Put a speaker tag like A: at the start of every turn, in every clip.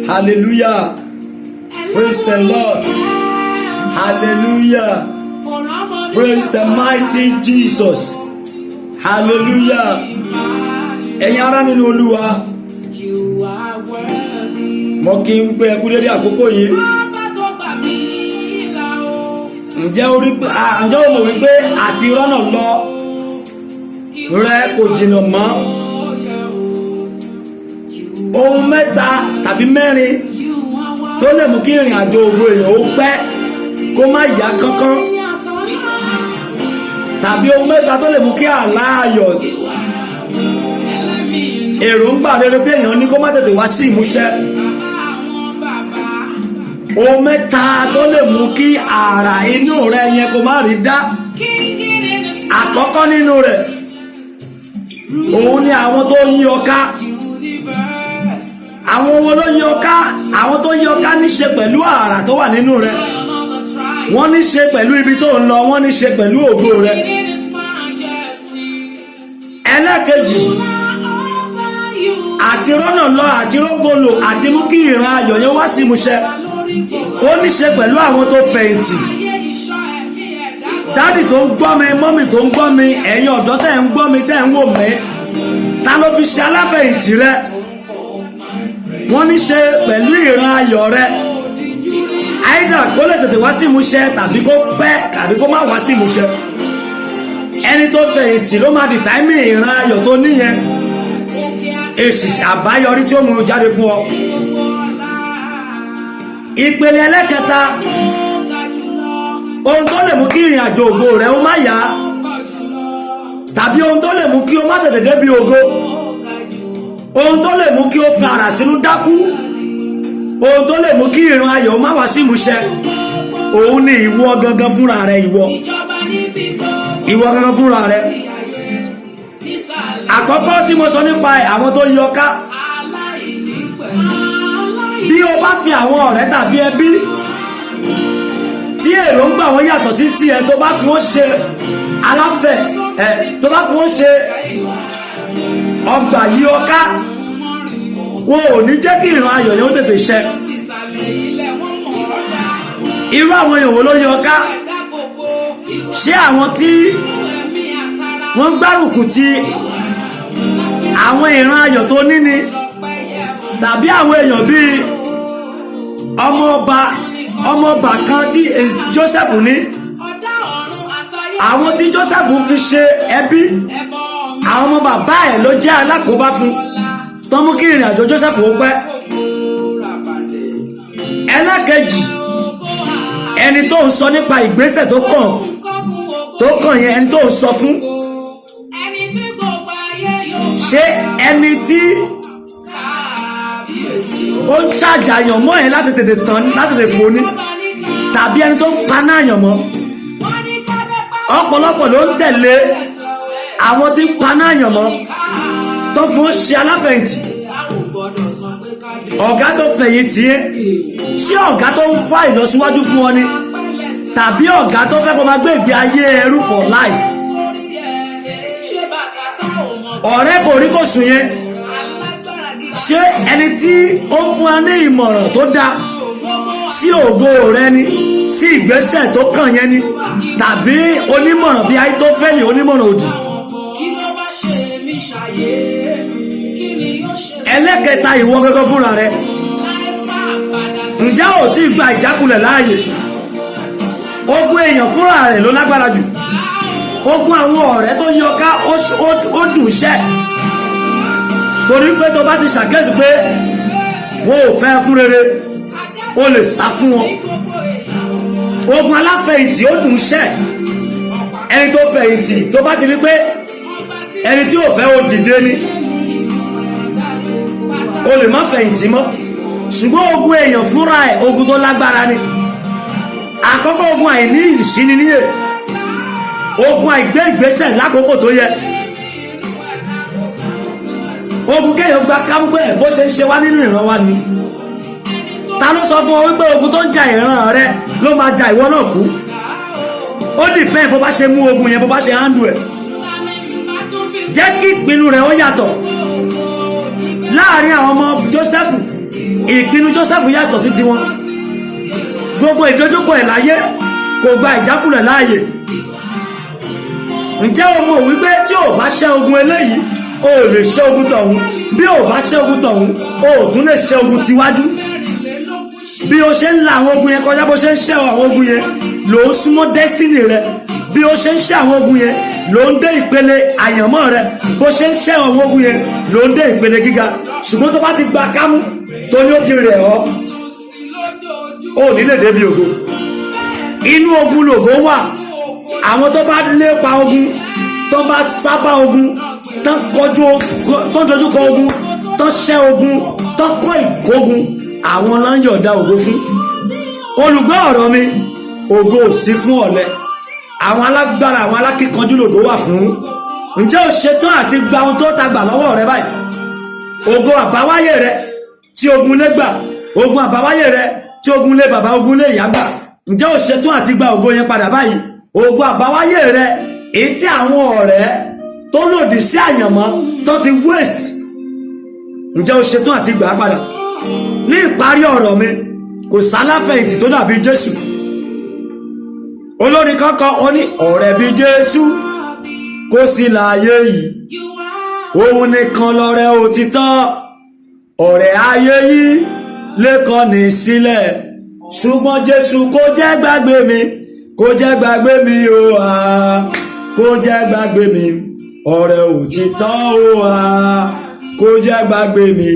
A: Hallelujah. Praise the Lord. Hallelujah. Praise the mighty Jesus. Hallelujah. Ẹ̀yin ará nínú Olúwa, mo kí n pé ẹ kú dédé àkókò yìí. Ǹjẹ́ o mọ̀ wípé àti rọ́nà lọ rẹ kò jìnnà mọ́? Ohun mẹ́ta tàbí mẹ́rin tó lè mú kí ìrìn àjò ògo èèyàn ó pẹ́ kó má yá kánkán, tàbí ohun mẹ́ta tó lè mú kí àlá ayọ̀ èròǹgbà rere tí èèyàn ní kó má tètè wá sí ìmúṣẹ. Ohun mẹ́ta tó lè mú kí àrà inú rẹ yẹn kó má rí dá. Àkọ́kọ́ nínú rẹ̀ òun ni àwọn tó yí ọ ká. Àwọn wo ló yí ọ ká? Àwọn tó yí ọ ká ní ṣe pẹ̀lú àrà tó wà nínú rẹ. Wọ́n ní ṣe pẹ̀lú ibi tó ń lọ, wọ́n ní ṣe pẹ̀lú ògo rẹ. Ẹlẹ́kejì, àti rọ́nà lọ àti rógolo àti mú kí ìran ayọ̀ yẹn wá sí ìmúṣẹ, ó ní ṣe pẹ̀lú àwọn tó fẹ̀yìntì. Dádì tó ń gbọ́ mi, mọ́mì tó ń gbọ́ mi, ẹ̀yin ọ̀dọ́ tẹ̀ ń gbọ́ mi, tẹ̀ ń wò mí, ta ló fi ṣe aláfẹ̀yìntì rẹ? Wọ́n ní ṣe pẹ̀lú ìran ayọ̀ rẹ. Àìdá kó lè tètè wá sí ìmúṣẹ tàbí kó pẹ́ tàbí kó má wá sí ìmúṣẹ. Ẹni tó fẹ̀yìntì ló máa dìtáímì ìran ayọ̀ tó níyẹn, èsì àbáyọrí tí ó mú jáde fún ọ. Ìpele ẹlẹ́kẹta, ohun tó lè mú kí ìrìn àjò ògo rẹ ó má yá, tàbí ohun tó lè mú kí o má tètè débi ògo, ohun tó lè mú kí o fi àrà sínú dákú, ohun tó lè mú kí ìran ayọ̀ ó má wá sí ìmúṣẹ, òun ni ìwọ gangan fúnra rẹ. Ìwọ gangan fúnra rẹ. Àkọ́kọ́ tí mo sọ nípa àwọn tó yí ọ ká, bí o bá fi àwọn ọ̀rẹ́ tàbí ẹbí tí èròǹgbà wọn yàtọ̀ sí tiẹ̀, tó bá fi wọ́n ṣe aláfẹ̀ tó bá fi wọ́n ṣe ọgbà yí ọ ká, wọn ò ní jẹ́ kí ìran ayọ̀ yẹn ó tètè ṣẹ. Irú àwọn èèyàn wo ló yí ọ ká? Ṣé àwọn tí wọ́n gbárùkù ti àwọn ìran ayọ̀ tó ní ni, tàbí àwọn èèyàn bíi ọmọọba kan tí Joseph ní, àwọn tí Joseph fi ṣe ẹbí, àwọn ọmọ bàbá ẹ̀ ló jẹ́ alákòóbá fún, tó mú kí ìrìn àjò Joseph ó pẹ́. Ẹlẹ́kejì, ẹni tó ń sọ nípa ìgbésẹ̀ tó kàn yẹn, ẹni tó ń sọ fún, ṣé ẹni tí ó ń ṣàjà yàn mọ́ ẹ̀ láti tètè tán láti tètè foni, tàbí ẹni tó ń paná yàn mọ́? Ọ̀pọ̀lọpọ̀ ló ń tẹ̀lé àwọn tí ń paná yàn mọ́ tó fún ṣe aláfẹ̀yìntì. Ọ̀gá tó fẹ̀yìntì yẹn, ṣé ọ̀gá tó ń fà ìlọsíwájú fún ọ ni, tàbí ọ̀gá tó fẹ́ kó máa gbé ìgbé ayé ẹrú for life? Ọ̀rẹ́ kò rí kò sùn yẹn, ṣé ẹni tí ó fún wa ní ìmọ̀ràn tó dáa sí ògo rẹ ni, sí ìgbésẹ̀ tó kàn yẹn ni, tàbí onímọ̀ràn bí Ahítófẹ́lì, onímọ̀ràn òdì? Ẹlẹ́kẹta, ìwọ gẹ́gẹ́ fúnra rẹ, ǹjẹ́ ò tí gba ìjákulẹ̀ láàyè? Ogun èèyàn fúnra rẹ̀ ló lágbára jù. Ogun àwọn ọ̀rẹ́ tó yí ọ ká ó dùn iṣẹ́, torí pé tó bá ti ṣàkíyèsí pé wọn ò fẹ́ fún rere, o lè sá fún wọn. Ogun aláfẹ̀yìntì ó dùn iṣẹ́. Ẹni tó fẹ̀yìntì tó bá ti rí pé ẹni tí ò fẹ́ ó dìde ni, o lè má fẹ̀yìntì mọ́. Ṣùgbọ́n ogun èèyàn fúnra ẹ̀, ogun tó lágbára ni. Àkọ́kọ́, ogun àìní ìṣíníníyè, ogun àìgbé ìgbésẹ̀ lákòókò tó yẹ, ogun kéèyàn gba kámúgbẹ́ bó ṣe ń ṣe wá nínú ìran wa ni. Ta ló sọ fún ọ wípé ogun tó ń ja ìran rẹ ló máa ja ìwọ náà kú? Ó dìpẹ́ǹ bó bá ṣe mú ogun yẹn, bó bá ṣe handle ẹ̀. Jẹ́ kí ìpinnu rẹ̀ ó yàtọ̀. Láàárín àwọn ọmọ Jósẹ́fù, ìpinnu Jósẹ́fù yàtọ̀ sí tiwọn. Gbogbo ìdojúkọ ẹ̀ láyé kò gba ìjákulẹ̀ láàyè. Ǹjẹ́ o mọ̀ wípé tí o bá ṣẹ́ ogun eléyìí o lè ṣẹ́ ogun tọ̀hún, bí o bá ṣẹ́ ogun tọ̀hún o tún lè ṣẹ́ ogun tiwájú. Bí o ṣe ń la àwọn ogun yẹn kọjá, bó ṣe ń ṣẹ́ àwọn ogun yẹn ló ń súnmọ́ destiny rẹ. Bí o ṣe ń ṣẹ́ àwọn ogun yẹn ló ń dé ìpele àyànmọ́ rẹ. Bó ṣe ń ṣẹ́ àwọn ogun yẹn ló ń dé ìpele gíga. Ṣùgbọ́n tó bá ti gba kámú tó ní ó ti rẹ̀ ọ́, ó ní lè débi ògo. Inú ogun lògo wà. Àwọn tó bá lépa ogun, tó bá sábà ogun, tó dojú kọ ogun, tó ṣẹ́ ogun, tó kọ́ ìkógun, àwọn ló ń yọ̀ǹda ògo fún. Olùgbọ́ ọ̀rọ̀ mi, ògo ò sí fún ọ̀lẹ. Àwọn alágbára, àwọn alákíkanjú lògo wà fún. Ǹjẹ́ o ṣetán àti gba ohun tó ta gbà lọ́wọ́ rẹ báyìí? Ògo àbáwáyé rẹ tí ogun lé gbà, ogun àbáwáyé rẹ tí ogun lé bàbá, ogun lé ìyá gbà. Ǹjẹ́ o ṣetán àti gba ògo yẹn padà báyìí? Ògo àbáwáyé rẹ èyí tí àwọn ọ̀rẹ́ tó lòdì sí àyànmọ́ tó ti waste. Ǹjẹ́ o ṣetán àti gbà á padà? Ní ìparí ọ̀rọ̀ mi, kò sáláfẹ̀yìntì tó dàbí Jésù. Olórin kankan ó ní ọ̀rẹ́ bí Jésù kò sí láyé yìí, òun nìkan lọ̀rẹ́ òtítọ́. Ọ̀rẹ́ ayé yìí lè kọ̀ni sílẹ̀, ṣùgbọ́n Jésù kò jẹ́ gbàgbé mi, kò jẹ́ gbàgbé mi o à, kò jẹ́ gbàgbé mi. Ọ̀rẹ́ òtítọ́ o à, kò jẹ́ gbàgbé mi.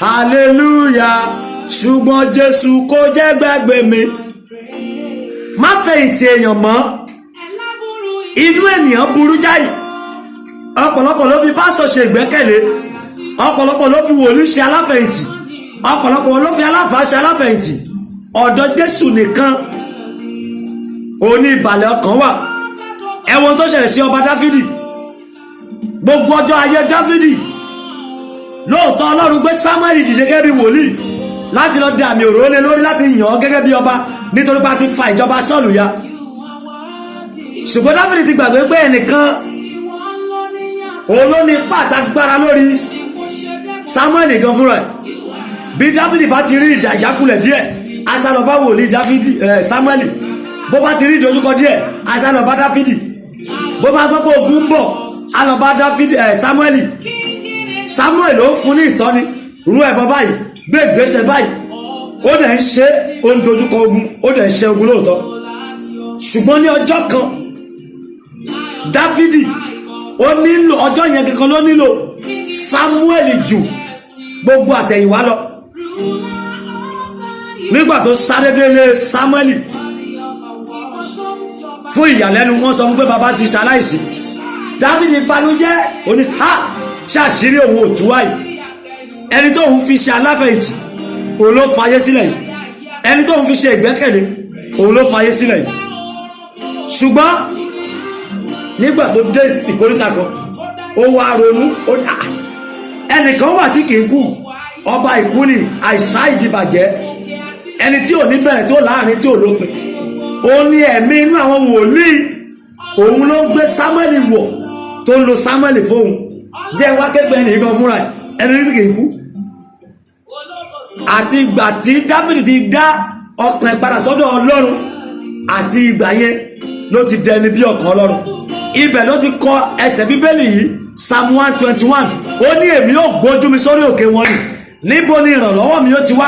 A: Hallelujah. Ṣùgbọ́n Jésù kò jẹ́ gbàgbé mi. Má fẹ̀yìntì èèyàn mọ́. Inú ènìyàn burú jáì. Ọ̀pọ̀lọpọ̀ ló fi pásọ̀ ṣe ìgbẹ́kẹ̀lé. Ọ̀pọ̀lọpọ̀ ló fi wòlíì ṣe aláfẹ̀yìntì. Ọ̀pọ̀lọpọ̀ ló fi aláfàá ṣe aláfẹ̀yìntì. Ọ̀dọ̀ Jésù nìkan òní ìbàlẹ̀ ọkàn wà. Ẹ̀wọ̀n tó ṣẹlẹ̀ sí ọba Dáfídì. Gbogbo ọjọ́ ayé Dáfídì, lóòótọ́ Ọlọ́run gbé Sámúẹ́lì dìde gẹ́gẹ́ bí wòlíì láti lọ dá àmì òróró lé lórí láti yàn án gẹ́gẹ́ bí ọba, nítorí pé a ti fa ìjọba Sọ́ọ̀lù ya. Ṣùgbọ́n Dáfídì ti gbàgbé pé ẹnìkan òun ló ní pàtàgbára lórí Sámúẹ́lì gan fúnra ẹ̀. Bí Dáfídì bá ti rí ìjákulẹ̀ díẹ̀, asálọ bá wòlíì Sámúẹ́lì. Bó bá ti rí ìdojúkọ díẹ̀, asálọ bá Dáfídì. Bó bá gbọ́ pé ogun ń bọ̀, alọ bá Sámúẹ́lì. Sámúẹ́lì ló ń fún ní ìtọ́ni, rú ẹbọ báyìí, gbé ìgbésẹ̀ báyìí. Ó dẹ̀ ń ṣe, ó ń dojúkọ ogun, ó dẹ̀ ń ṣe ogun lóòótọ́. Ṣùgbọ́n ní ọjọ́ kan, Dáfídì ó nílò, ọjọ́ yẹn kankan ló nílò Sámúẹ́lì jù gbogbo àtẹ̀yìnwá lọ. Nígbà tó sáré délé Sámúẹ́lì, fún ìyàlẹ́nu wọ́n sọ pé bàbá ti ṣaláìsí. Dáfídì banújẹ́, ó ní ha, ṣàṣírí òun òtún wáyé. Ẹni tó ń fi ṣe aláfẹ̀yìntì òun ló fayé sílẹ̀ yìí. Ẹni tó ń fi ṣe ìgbẹ́kẹ̀lé òun ló fayé sílẹ̀ yìí. Ṣùgbọ́n nígbà tó dé ìkóríta kan, ó wá ronú, ó ní ẹnìkan wà tí kì í kú, ọba ìkú ni, àìsàn ìdìbàjẹ́, ẹni tí ò ní bẹ̀rẹ̀ tó láàrin tí ò lópin. Ó ní ẹ̀mí inú àwọn wòlíì, òun ló ń gbé Sámúẹ́lì wọ̀ tó ń lo Sámúẹ́lì fóun. Jẹ́ wá képe ẹnì kan fúnra ẹ̀, ẹni tí kì í kú. Àti ìgbà tí Dáfídì ti dá ọkàn padà sọ́dọ̀ Ọlọ́run, àti ìgbà yẹn ló ti dẹni bí ọkàn Ọlọ́run. Ibẹ̀ ló ti kọ ẹsẹ̀ Bíbélì yìí, Psalm 121. Ó ní èmi yóò gbójú mi sórí òkè wọn ni, níbo ni ìrànlọ́wọ́ mi yóò ti wá?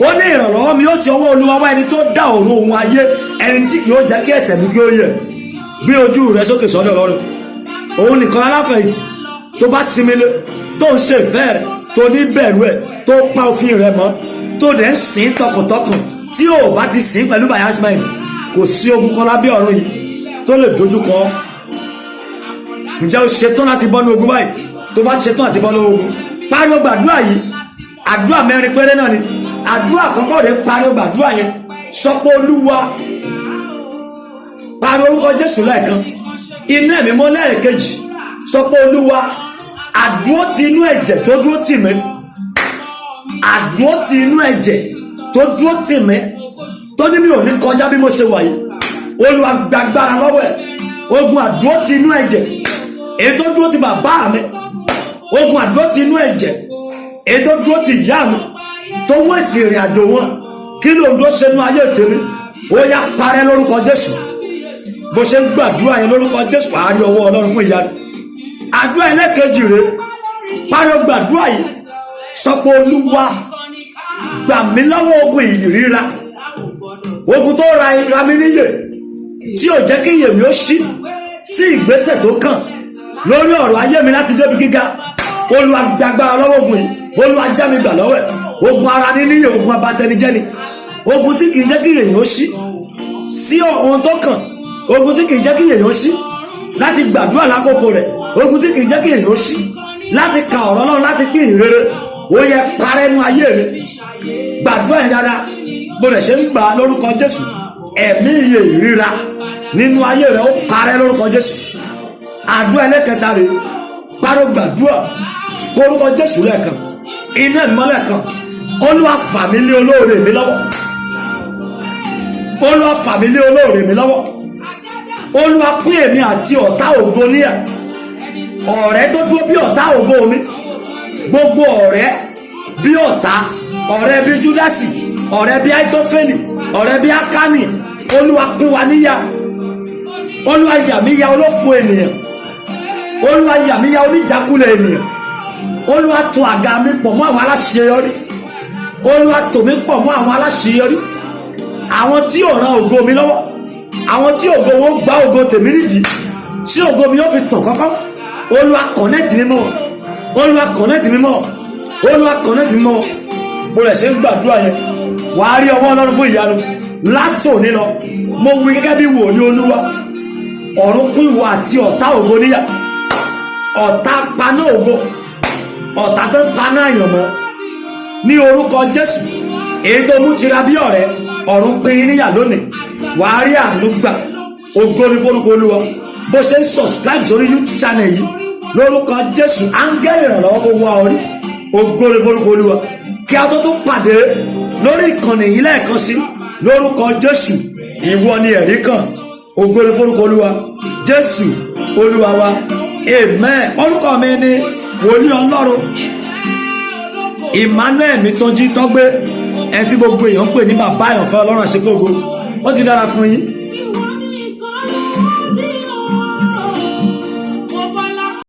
A: Ó ní ìrànlọ́wọ́ mi yóò ti ọwọ́ Olúwa wá, ẹni tó dá ọ̀run òun ayé, ẹni tí yóò jẹ́ kí ẹsẹ̀ mi kí ó yẹ̀. Gbé ojú rẹ sókè sọ́dọ̀ Ọlọ́run. Òun nìkan aláfẹ̀yìntì tó bá sinmi lé, tó ń ṣe ìfẹ́ rẹ̀, tó ní bẹ̀rù ẹ̀, tó pa òfin rẹ̀ mọ́, tó dẹ̀ ń sìn tọkàntọkàn, tí ò bá ti sìn pẹ̀lú bias mind, kò sí ogun kan lábẹ́ ọ̀run yìí tó lè dojú kọ. Ǹjẹ́ o ṣetán láti bọ́ ní ogun báyìí? Tó bá ti ṣetán láti bọ́ ní ogun, pariwo gbàdúrà yìí. Àdúrà 4 péré náà ni. Àdúrà àkọ́kọ́ rẹ̀, pariwo gbàdúrà yẹn. Sọ pé Olúwa, pariwo orúkọ Jésù lẹ́ẹ̀kan, inú ẹ̀mí mọ́ lẹ́ẹ̀kejì. Sọ pé Olúwa, àdúró ti inú ẹ̀jẹ̀ tó dúró tì mí, àdúró ti inú ẹ̀jẹ̀ tó dúró tì mí, tó ní mi ò ní kọjá bí mo ṣe wà yìí. Olúwa gbàgbára lọ́wọ́ ẹ̀. Ogun àdúró ti inú ẹ̀jẹ̀ èyí tó dúró ti bàbá mi, ogun àdúró ti inú ẹ̀jẹ̀ èyí tó dúró ti ìyá mi, tó wẹ̀sì ìrìn àjò wọn kí ló ń dó ṣẹnu ayé tèmi ó yá parẹ́ lórúkọ Jésù. bó ṣe ń gbàdúrà yẹn lórúkọ Jésù wàá rí ọwọ́ Ọlọ́run fún ìyanu. àdúrà ẹlẹ́kejì rèé pariwo gbàdúrà yìí sọ pé Olúwa gbà mí lọ́wọ́ ogun ìríra, ogun tó ra mi níyè tí ò jẹ́ kí iyè mi ó ṣí sí ìgbésẹ̀ tó kàn lórí ọ̀rọ̀ ayé mi láti débi gíga. Olúwa gbàgbára lọ́wọ́ ogun yìí, Olúwa já mi gbà lọ́wọ́ ẹ̀. ogun ara ní níyè, ogun abatẹnijẹ́ni, ogun tí kì í jẹ́ kí iyè ó ṣí sí ohun tó kàn, ogun tí kì í jẹ́ kí iyè ó ṣí láti gbàdúrà lákòókò rẹ̀, ogun tí kì í jẹ́ kí iyè ó ṣí láti ka ọ̀rọ̀ Ọlọ́run, láti pín ìrere. ó yẹ parẹ́ nú ayé mi. gbàdúrà yẹn dáadáa bó rẹ̀ ṣe ń gbà lórúkọ Jésù. ẹ̀mí iyè ìríra nínú ayé rẹ̀ ó parẹ́ lórúkọ Jésù. àdúrà ẹlẹ́kẹta rẹ̀ pariwo gbàdúrà lórúkọ Jésù lẹ́ẹ̀kan, iná ìmọ́lẹ̀ kan. Olúwa fà mí lé olóore mi lọ́wọ́, Olúwa fà mí lé olóore mi lọ́wọ́. Olúwa pín èmi àti ọ̀tá ògo níyà. ọ̀rẹ́ tó dúró bí ọ̀tá ògo mi, gbogbo ọ̀rẹ́ bí ọ̀tá, ọ̀rẹ́ bí Júdásì, ọ̀rẹ́ bí Àìtófélì, ọ̀rẹ́ bí Ákánì, Olúwa pín wa níyà. Olúwa yà mí ya olófo ènìyàn, Olúwa yà mí ya oníjàkulẹ̀ ènìyàn. Olúwa tò àga mi pọ̀ mọ́ àwọn aláṣeyọrí, Olúwa tò mí pọ̀ mọ́ àwọn aláṣeyọrí. àwọn tí ò ran ògo mi lọ́wọ́, àwọn tí ògo wọn gbá ògo tèmi nídìí, tí ògo mi yóò fi tàn kọ́kọ́. Olúwa kọ̀nẹ́tì mi mọ́, Olúwa kọ̀nẹ́tì mi mọ́, Olúwa kọ̀nẹ́tì mi mọ́. bó rẹ̀ ṣe ń gbàdúrà yẹn wàá rí ọwọ́ Ọlọ́run fún ìyanu. láti òní lọ mo wí gẹ́gẹ́ bí wòlíì Olúwa, ọ̀run pín ìwọ àti ọ̀tá ògo níyà. ọ̀tá paná ògo, ọ̀tá tó ń paná àyànmọ́ ní orúkọ Jésù. èyí tó mú tira bí ọ̀rẹ́, ọ̀run pín níyà lónìí. wàá rí àánú gbà. ògo ni forúkọ Olúwa. bó ṣe ń subscribe sórí YouTube channel yìí lórúkọ Jésù, áńgẹ́lì ìrànlọ́wọ́ kó wá orí. ògo ni forúkọ Olúwa. kí a tó tún pàdé lórí ìkànnì yìí lẹ́ẹ̀kan sí lórúkọ Jésù, ìwọ ni ẹ̀rí kan. ògo ni forúkọ Olúwa. Jésù Olúwa wa, amen. orúkọ mi ni wòlíì Ọlọ́run Emmanuel Mìtúnjí Tọ́gbé, ẹni tí gbogbo èèyàn ń pè ní bàbá àyànfẹ́ Ọlọ́run àṣekógo. ó ti dára fún yín.